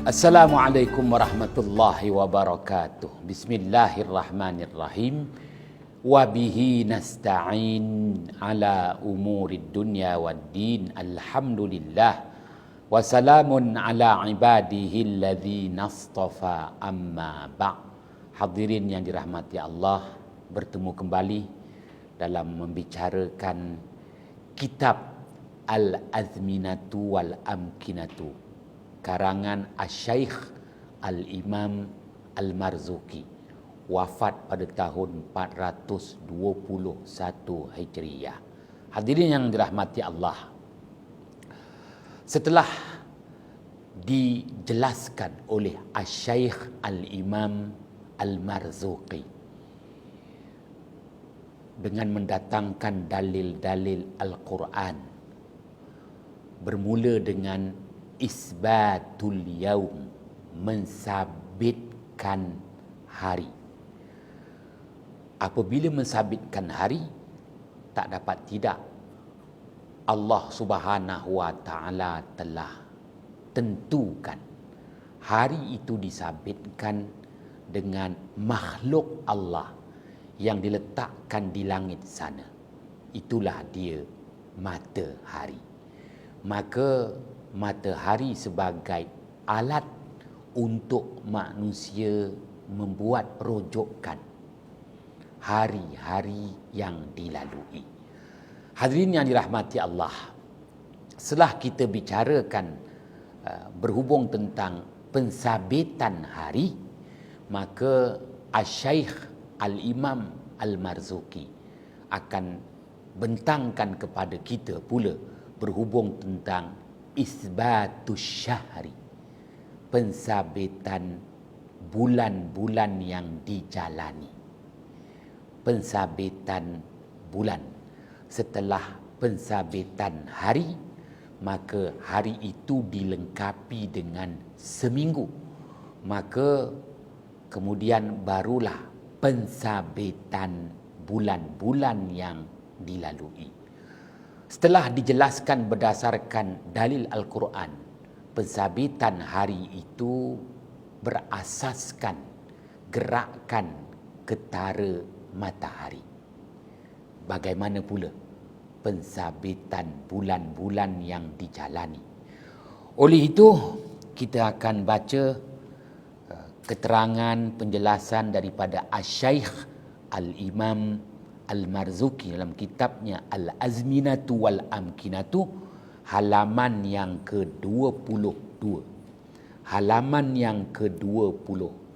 Assalamualaikum warahmatullahi wabarakatuh. Bismillahirrahmanirrahim. Wabihi nasta'in ala umurid dunya waddin. Alhamdulillah. Wassalamun ala ibadihi alladhina astafa amma ba'. Hadirin yang dirahmati Allah, bertemu kembali dalam membicarakan kitab Al-Azminatu wal-Amkinatu karangan Asy-Syaikh Al-Imam Al-Marzuki, wafat pada tahun 421 Hijriah. Hadirin yang dirahmati Allah, setelah dijelaskan oleh Asy-Syaikh Al-Imam Al-Marzuki dengan mendatangkan dalil-dalil Al-Quran, bermula dengan isbatul yaum, mensabitkan hari. Apabila mensabitkan hari, tak dapat tidak Allah Subhanahu wa taala telah tentukan hari itu disabitkan dengan makhluk Allah yang diletakkan di langit sana. Itulah dia matahari. Maka matahari sebagai alat untuk manusia membuat rujukan hari-hari yang dilalui. Hadirin yang dirahmati Allah, setelah kita bicarakan berhubung tentang pensabitan hari, maka Asy-Syaikh Al-Imam Al-Marzuki akan bentangkan kepada kita pula berhubung tentang isbatus syahri, pensabitan bulan-bulan yang dijalani. Pensabitan bulan. Setelah pensabitan hari, maka hari itu dilengkapi dengan seminggu. Maka kemudian barulah pensabitan bulan-bulan yang dilalui. Setelah dijelaskan berdasarkan dalil Al-Quran, pensabitan hari itu berasaskan gerakan ketara matahari. Bagaimana pula pensabitan bulan-bulan yang dijalani? Oleh itu, kita akan baca keterangan penjelasan daripada Asy-Syaikh Al-Imam Al-Marzuki dalam kitabnya Al-Azminatu wal-Amkinatu, halaman yang ke-22. Halaman yang ke-22.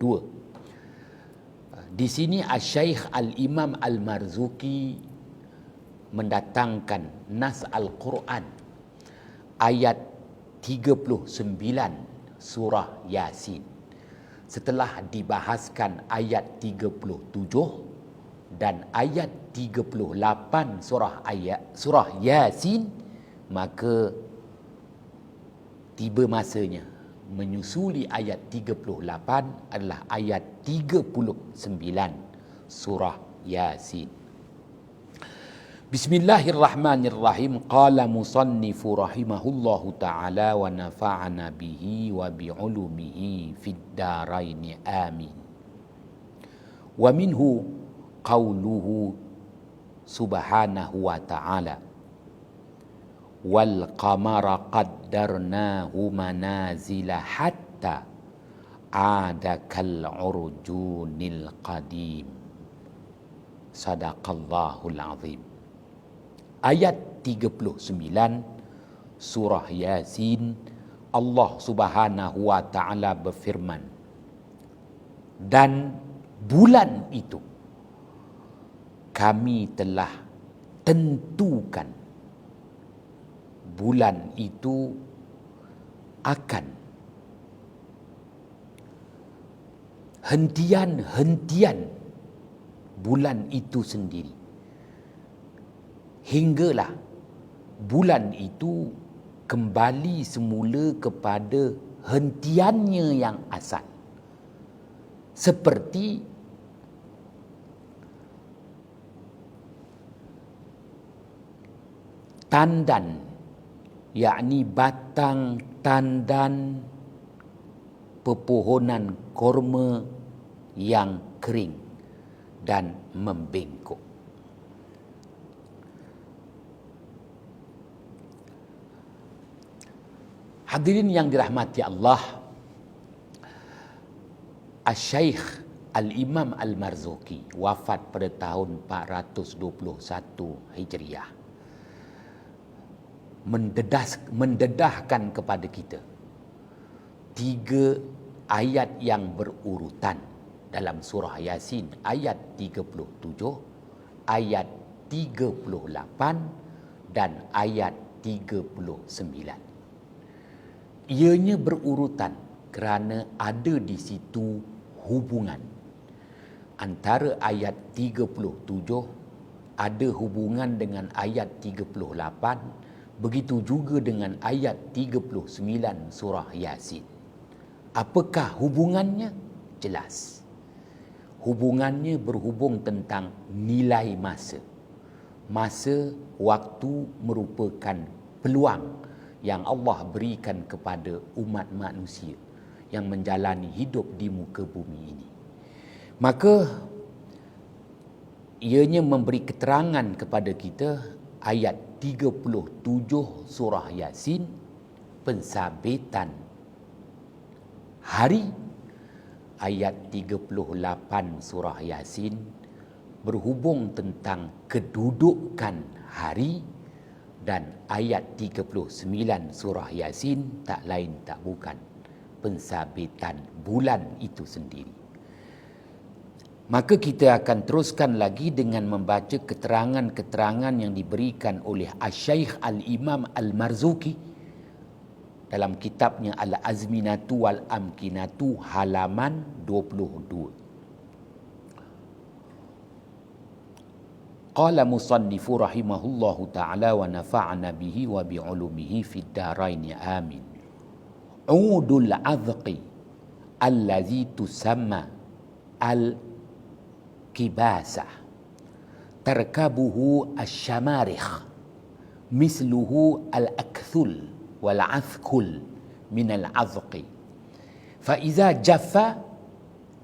Di sini Asy-Syaikh Al-Imam Al-Marzuki mendatangkan nas Al-Quran ayat 39 surah Yasin. Setelah dibahaskan ayat 37 dan ayat 38 surah Yasin, maka tiba masanya menyusuli ayat 38 adalah ayat 39 surah Yasin. Bismillahirrahmanirrahim. Qala musannifu rahimahullahu ta'ala wa nafa'ana bihi wa bi'ulumihi fid daraini amin. Wa minhu qauluhu subhanahu wa ta'ala wal qamara qaddarnahu manazila hatta ada kal urjunil qadim. Sadaqallahul azim. Ayat 39 surah Yasin, Allah Subhanahu wa ta'ala berfirman, dan bulan itu kami telah tentukan bulan itu akan hentian bulan itu sendiri, hinggalah bulan itu kembali semula kepada hentiannya yang asal, seperti tandan, yakni batang tandan pepohonan korma yang kering dan membengkok. Hadirin yang dirahmati Allah, Asy-Syaikh Al-Imam Al-Marzuki wafat pada tahun 421 Hijriah. Mendedahkan kepada kita 3 ayat yang berurutan dalam surah Yasin, ayat 37, ayat 38 dan ayat 39. Ianya berurutan kerana ada di situ hubungan antara ayat 37 ada hubungan dengan ayat 38, begitu juga dengan ayat 39 surah Yasin. Apakah hubungannya? Jelas. Hubungannya berhubung tentang nilai masa. Masa, waktu merupakan peluang yang Allah berikan kepada umat manusia yang menjalani hidup di muka bumi ini. Maka ianya memberi keterangan kepada kita ayat 37 surah Yasin, pensabitan hari. Ayat 38 surah Yasin berhubung tentang kedudukan hari, dan ayat 39 surah Yasin tak lain tak bukan pensabitan bulan itu sendiri. Maka kita akan teruskan lagi dengan membaca keterangan-keterangan yang diberikan oleh Asy-Syaikh Al-Imam Al-Marzuki dalam kitabnya Al-Azminatu Wal-Amkinatu halaman 22. Qala musannifu rahimahullahu ta'ala wa nafa'ana bihi wa bi'ulumihi fid daraini amin. Udul azqi allazi tusamma al-kibasah tarkabuhu asyamarikh misluhu al-akthul wal-azkul min al-azqi fa iza jaffa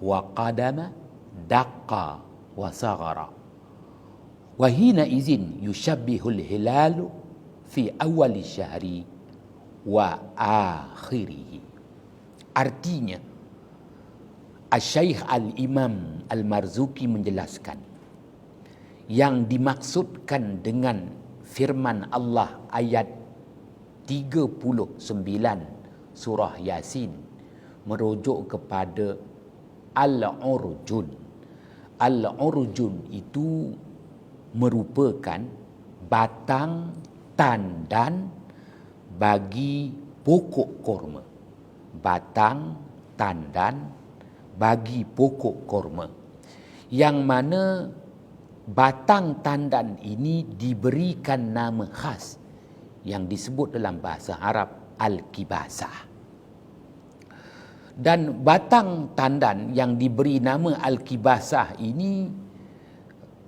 wa qadama daqqa wa saghara wahina izin yushabbihul hilalu fi awali syahri wa akhirihi. Artinya, Asy-Syaikh Al-Imam Al-Marzuki menjelaskan yang dimaksudkan dengan firman Allah ayat 39 surah Yasin merujuk kepada Al-Urjun. Al-Urjun itu merupakan batang tandan bagi pokok korma. Batang tandan bagi pokok korma, yang mana batang tandan ini diberikan nama khas yang disebut dalam bahasa Arab Al-Kibasah. Dan batang tandan yang diberi nama Al-Kibasah ini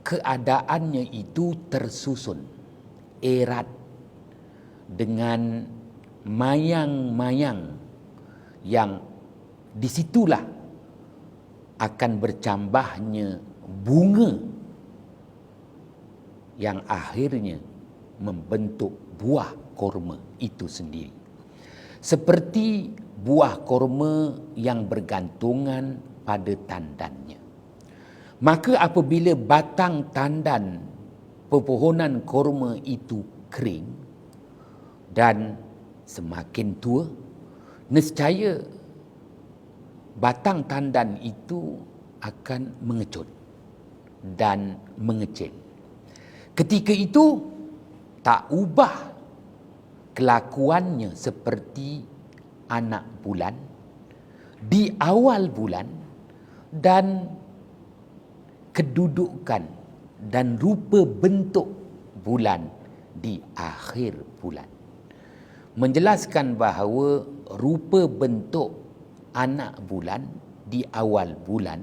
keadaannya itu tersusun erat dengan mayang-mayang yang disitulah akan bercambahnya bunga yang akhirnya membentuk buah korma itu sendiri. Seperti buah korma yang bergantungan pada tandannya. Maka apabila batang tandan pepohonan korma itu kering dan semakin tua, nescaya batang tandan itu akan mengecut dan mengecil. Ketika itu tak ubah kelakuannya seperti anak bulan di awal bulan dan kedudukan dan rupa bentuk bulan di akhir bulan. Menjelaskan bahawa rupa bentuk anak bulan di awal bulan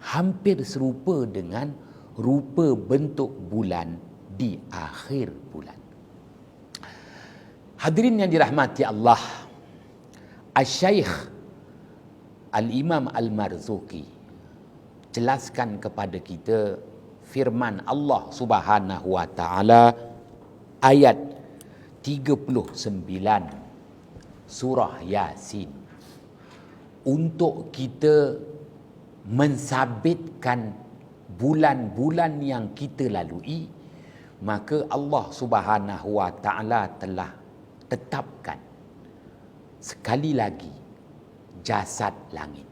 hampir serupa dengan rupa bentuk bulan di akhir bulan. Hadirin yang dirahmati Allah, Asy-Syaikh Al-Imam Al-Marzuki jelaskan kepada kita firman Allah Subhanahu wa taala ayat 39 surah Yasin untuk kita mensabitkan bulan-bulan yang kita lalui, maka Allah Subhanahu wa taala telah tetapkan sekali lagi jasad langit.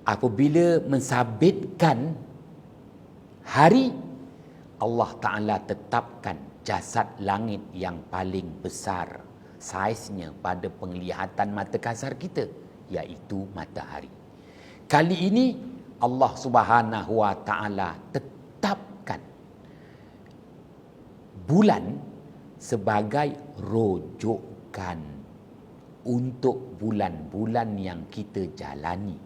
Apabila mensabitkan hari, Allah Ta'ala tetapkan jasad langit yang paling besar saiznya pada penglihatan mata kasar kita, iaitu matahari. Kali ini Allah Subhanahu wa taala tetapkan bulan sebagai rujukan untuk bulan-bulan yang kita jalani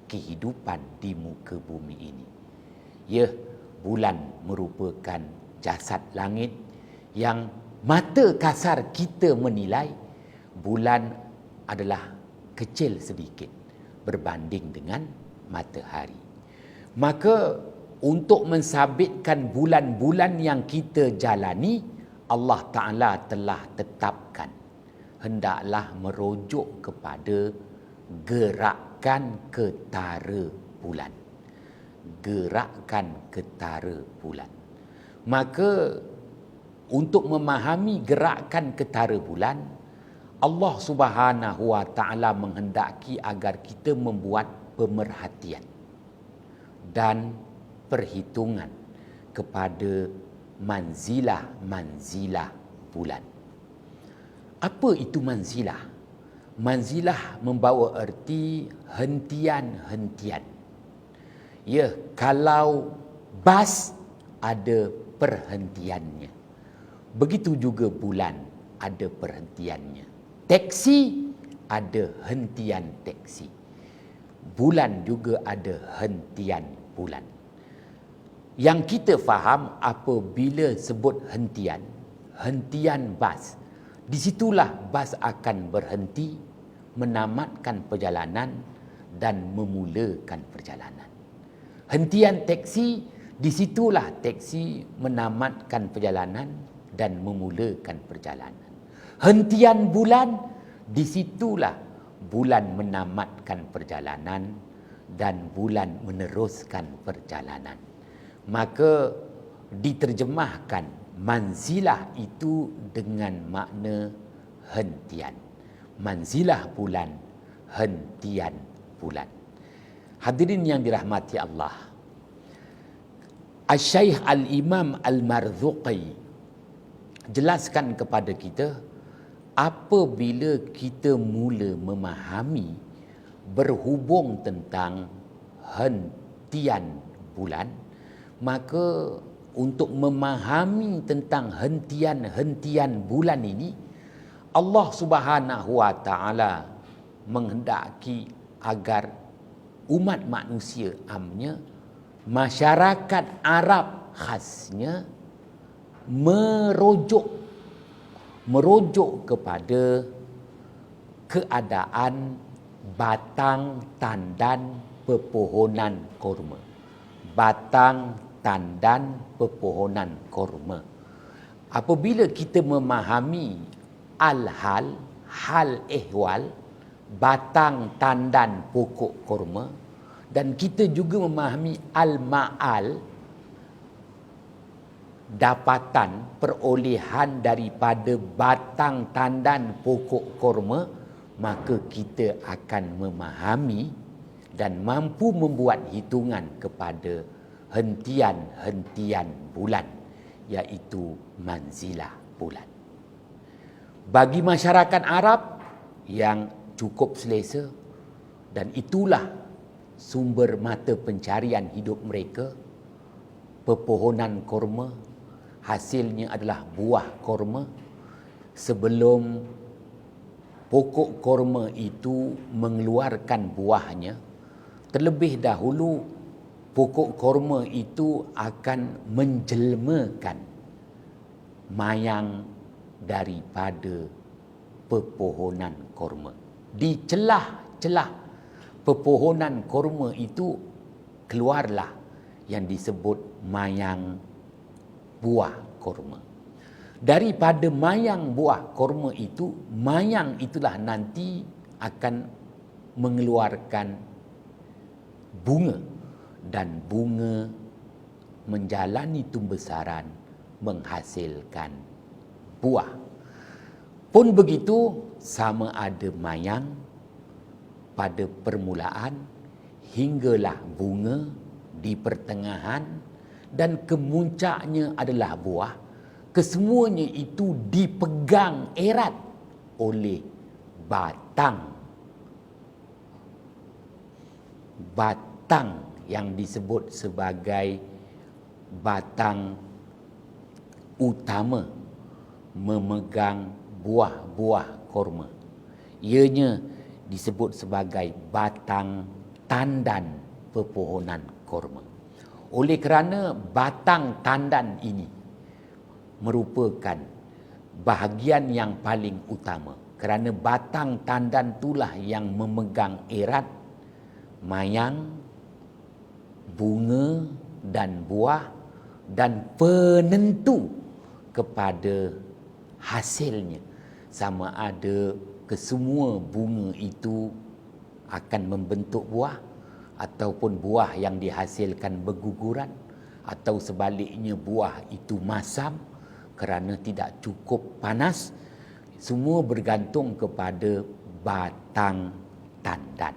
kehidupan di muka bumi ini. Ya, bulan merupakan jasad langit yang mata kasar kita menilai bulan adalah kecil sedikit berbanding dengan matahari. Maka untuk mensabitkan bulan-bulan yang kita jalani, Allah Ta'ala telah tetapkan hendaklah merujuk kepada gerakan ketara bulan. Gerakan ketara bulan. Maka untuk memahami gerakan ketara bulan, Allah Subhanahu wa taala menghendaki agar kita membuat pemerhatian dan perhitungan kepada manzilah-manzilah bulan. Apa itu manzilah? Manzilah membawa erti hentian-hentian. Ya, kalau bas ada perhentiannya. Begitu juga bulan ada perhentiannya. Teksi ada hentian teksi. Bulan juga ada hentian bulan. Yang kita faham apabila sebut hentian bas, di situlah bas akan berhenti, menamatkan perjalanan dan memulakan perjalanan. Hentian teksi, di situlah teksi menamatkan perjalanan dan memulakan perjalanan. Hentian bulan, di situlah bulan menamatkan perjalanan dan bulan meneruskan perjalanan. Maka diterjemahkan manzilah itu dengan makna hentian. Manzilah bulan, hentian bulan. Hadirin yang dirahmati Allah, Asy-Syaikh Al-Imam Al-Marzuqi jelaskan kepada kita, apabila kita mula memahami berhubung tentang hentian bulan, maka untuk memahami tentang hentian-hentian bulan ini, Allah Subhanahu wa taala menghendaki agar umat manusia amnya, masyarakat Arab khasnya, merujuk kepada keadaan batang tandan pepohonan kurma. Batang tandan pepohonan kurma. Apabila kita memahami hal ehwal batang tandan pokok kurma, dan kita juga memahami al-ma'al, dapatan perolehan daripada batang tandan pokok kurma, maka kita akan memahami dan mampu membuat hitungan kepada hentian-hentian bulan, iaitu manzilah bulan. Bagi masyarakat Arab yang cukup selesa, dan itulah sumber mata pencarian hidup mereka, pepohonan kurma, hasilnya adalah buah kurma. Sebelum pokok kurma itu mengeluarkan buahnya, terlebih dahulu pokok kurma itu akan menjelmakan mayang daripada pepohonan kurma. Di celah-celah pepohonan kurma itu keluarlah yang disebut mayang buah kurma. Daripada mayang buah kurma itu, mayang itulah nanti akan mengeluarkan bunga, dan bunga menjalani tumbesaran menghasilkan buah. Pun begitu, sama ada mayang pada permulaan hinggalah bunga di pertengahan dan kemuncaknya adalah buah. Kesemuanya itu dipegang erat oleh batang yang disebut sebagai batang utama memegang buah-buah kurma. Ianya disebut sebagai batang tandan pepohonan kurma. Oleh kerana batang tandan ini merupakan bahagian yang paling utama, kerana batang tandan itulah yang memegang erat mayang, bunga dan buah, dan penentu kepada hasilnya, sama ada kesemua bunga itu akan membentuk buah, ataupun buah yang dihasilkan berguguran, atau sebaliknya buah itu masam kerana tidak cukup panas. Semua bergantung kepada batang tandan.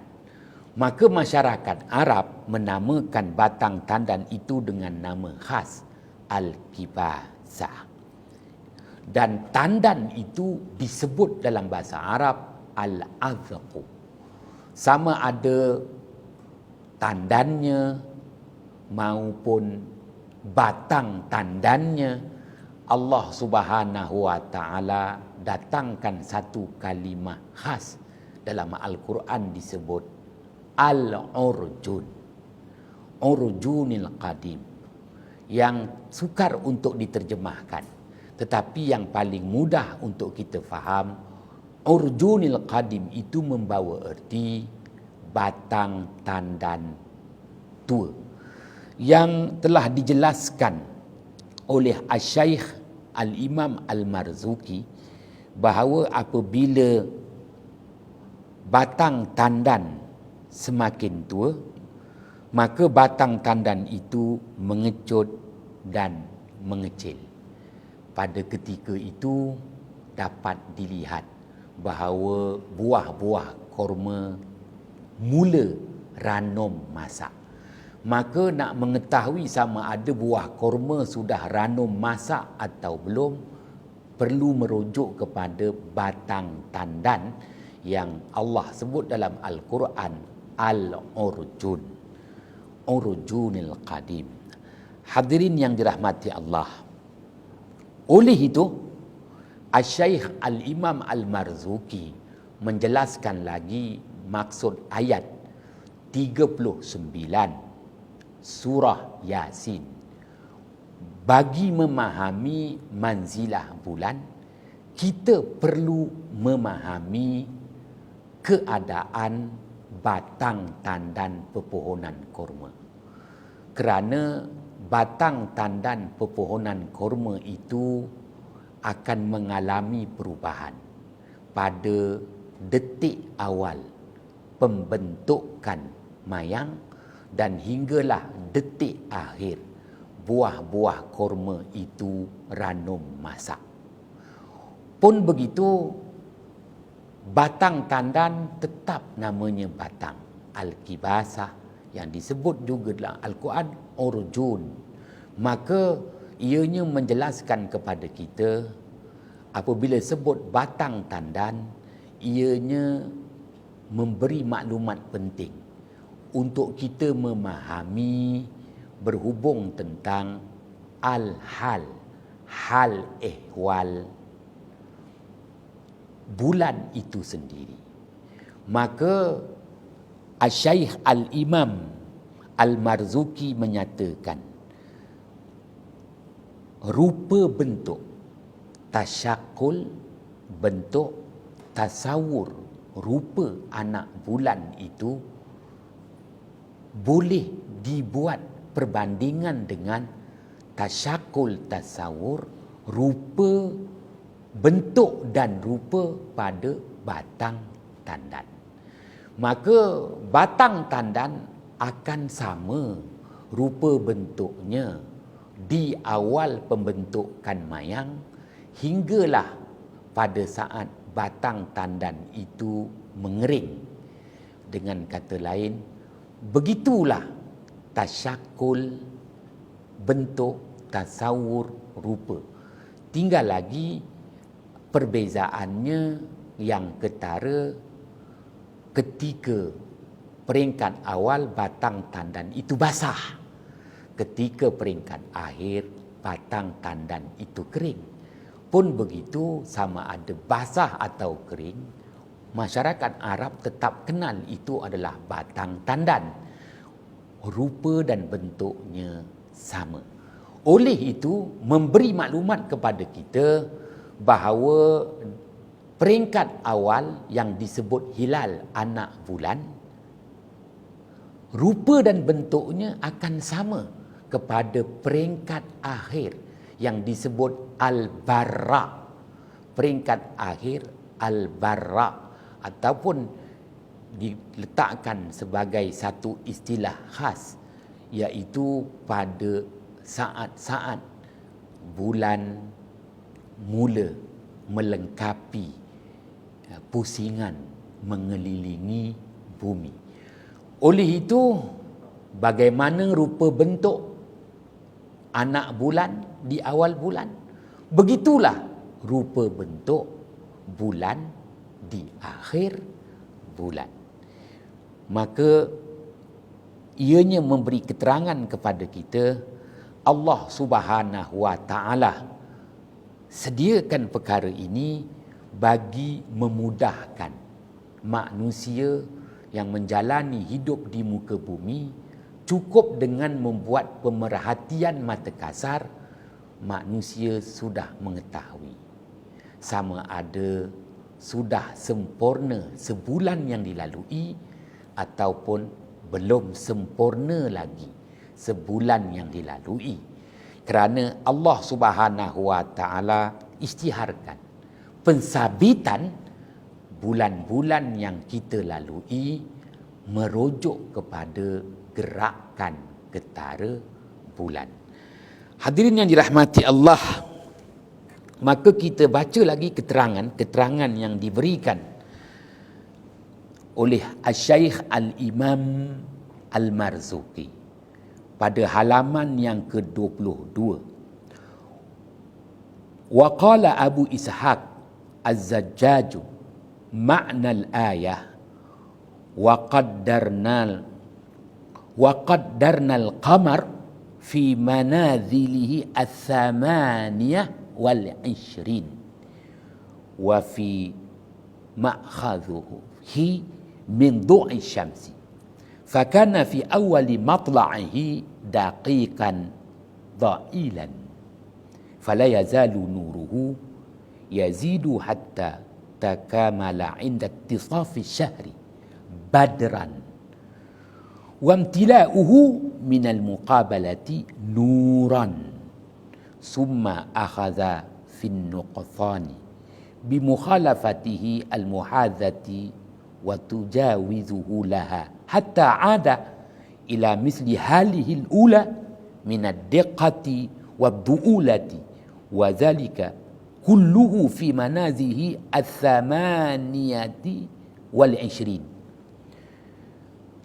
Maka masyarakat Arab menamakan batang tandan itu dengan nama khas, Al-Kibasah. Dan tandan itu disebut dalam bahasa Arab Al-Azqu. Sama ada tandannya maupun batang tandannya, Allah Subhanahu wa taala datangkan satu kalimah khas dalam Al-Quran disebut Al-Urjun, Urjunil Qadim, yang sukar untuk diterjemahkan. Tetapi yang paling mudah untuk kita faham, Urjunil Qadim itu membawa erti batang tandan tua, yang telah dijelaskan oleh Asy-Syaikh Al-Imam Al-Marzuki bahawa apabila batang tandan semakin tua, maka batang tandan itu mengecut dan mengecil. Pada ketika itu dapat dilihat bahawa buah-buah kurma mula ranum masak. Maka nak mengetahui sama ada buah kurma sudah ranum masak atau belum, perlu merujuk kepada batang tandan yang Allah sebut dalam Al-Quran Al-Urjun, Urjunil Qadim. Hadirin yang dirahmati Allah, oleh itu Asy-Syaikh Al-Imam Al-Marzuki menjelaskan lagi maksud ayat 39 surah Yasin. Bagi memahami manzilah bulan, kita perlu memahami keadaan batang tandan pepohonan kurma. Kerana batang tandan pepohonan kurma itu akan mengalami perubahan pada detik awal pembentukan mayang dan hinggalah detik akhir buah-buah kurma itu ranum masak. Pun begitu, batang tandan tetap namanya batang Al-Kibasah, yang disebut juga dalam Al-Quran Urjun. Maka ianya menjelaskan kepada kita, apabila sebut batang tandan, ianya memberi maklumat penting untuk kita memahami berhubung tentang hal ehwal bulan itu sendiri. Maka Asy-Syaikh Al-Imam Al-Marzuki menyatakan, rupa bentuk, tasyakul bentuk, tasawur rupa anak bulan itu boleh dibuat perbandingan dengan tasyakul tasawur, rupa, bentuk dan rupa pada batang tandan. Maka batang tandan akan sama rupa bentuknya di awal pembentukan mayang hinggalah pada saat batang tandan itu mengering. Dengan kata lain, begitulah tasyakul, bentuk, tasawur, rupa. Tinggal lagi perbezaannya yang ketara ketika peringkat awal batang tandan itu basah, ketika peringkat akhir batang tandan itu kering. Pun begitu, sama ada basah atau kering, masyarakat Arab tetap kenal itu adalah batang tandan. Rupa dan bentuknya sama. Oleh itu, memberi maklumat kepada kita bahawa peringkat awal yang disebut hilal anak bulan, rupa dan bentuknya akan sama kepada peringkat akhir yang disebut al-barra. Peringkat akhir al-barra ataupun diletakkan sebagai satu istilah khas, iaitu pada saat-saat bulan mula melengkapi pusingan mengelilingi bumi. Oleh itu, bagaimana rupa bentuk anak bulan di awal bulan, begitulah rupa bentuk bulan di akhir bulan. Maka ianya memberi keterangan kepada kita, Allah Subhanahu wa taala sediakan perkara ini bagi memudahkan manusia yang menjalani hidup di muka bumi. Cukup dengan membuat pemerhatian mata kasar, manusia sudah mengetahui sama ada sudah sempurna sebulan yang dilalui ataupun belum sempurna lagi sebulan yang dilalui. Kerana Allah Subhanahu wa taala isytiharkan pensabitan bulan-bulan yang kita lalui merujuk kepada gerakan ketara bulan. Hadirin yang dirahmati Allah, maka kita baca lagi keterangan yang diberikan oleh Asy-Syaikh Al-Imam Al-Marzuqi pada halaman yang ke-22. Wa qala Abu Ishaq Az-Zajjaj ma'na al-ayah wa qaddarna al-qamar fi manazilihi al-thamaniyah wal-ishrin wa fi ma'khadhuhi min du'i syamsi fakana fi awali matla'ihi daqiqan dha'ilan fala yazalu nuruhu yazidu hatta takamala 'inda ittisafi syahri badran وامتلاؤه من المقابلة نورا ثم أخذ في النقصان بمخالفته المحاذة وتجاوزه لها حتى عاد إلى مثل حاله الأولى من الدقة والضؤولة وذلك كله في منازله 28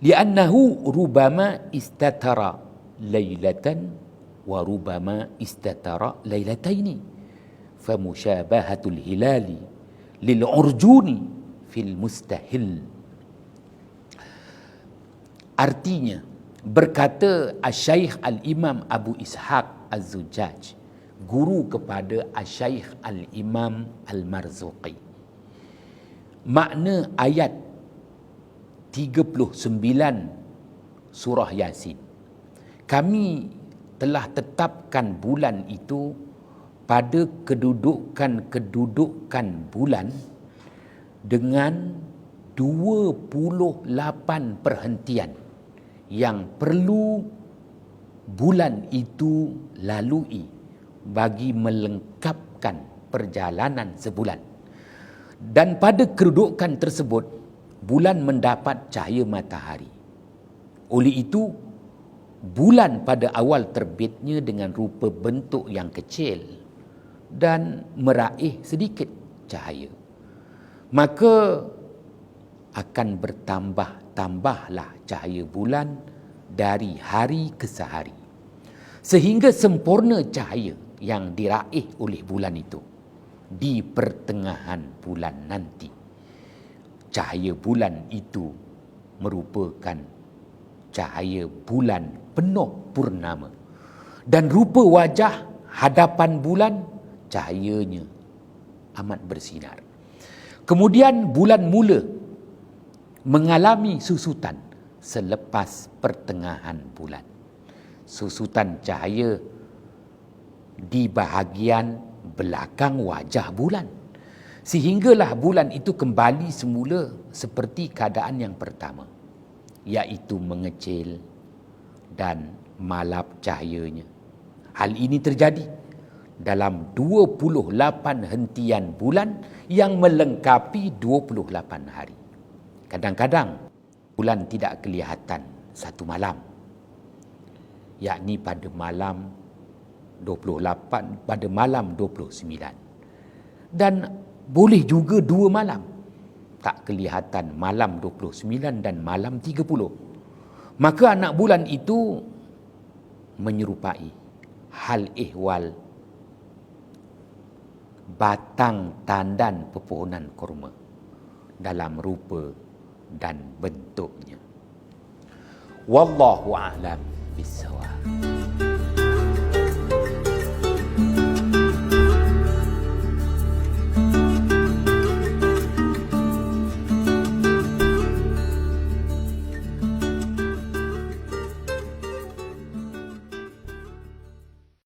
لأنه ربما استتر ليلة وربما استتر ليلتين فمشابهة الهلال للعرجون في المستهل. Artinya, berkata Asy-Syaikh Al-Imam Abu Ishaq Az-Zujjaj, guru kepada Asy-Syaikh Al-Imam Al-Marzuqi, makna ayat 39 surah Yasin, kami telah tetapkan bulan itu pada kedudukan bulan dengan 28 perhentian yang perlu bulan itu lalui bagi melengkapkan perjalanan sebulan. Dan pada kedudukan tersebut, bulan mendapat cahaya matahari. Oleh itu, bulan pada awal terbitnya dengan rupa bentuk yang kecil dan meraih sedikit cahaya. Maka akan bertambah-tambahlah cahaya bulan dari hari ke sehari, sehingga sempurna cahaya yang diraih oleh bulan itu di pertengahan bulan nanti. Cahaya bulan itu merupakan cahaya bulan penuh purnama, dan rupa wajah hadapan bulan cahayanya amat bersinar. Kemudian bulan mula mengalami susutan selepas pertengahan bulan. Susutan cahaya di bahagian belakang wajah bulan, sehinggalah bulan itu kembali semula seperti keadaan yang pertama, iaitu mengecil dan malap cahayanya. Hal ini terjadi dalam 28 hentian bulan yang melengkapi 28 hari. Kadang-kadang bulan tidak kelihatan satu malam, yakni pada malam 28, pada malam 29. Dan boleh juga 2 malam tak kelihatan, malam 29 dan malam 30. Maka anak bulan itu menyerupai hal ehwal batang tandan pepohonan kurma dalam rupa dan bentuknya. Wallahu a'lam bissawab.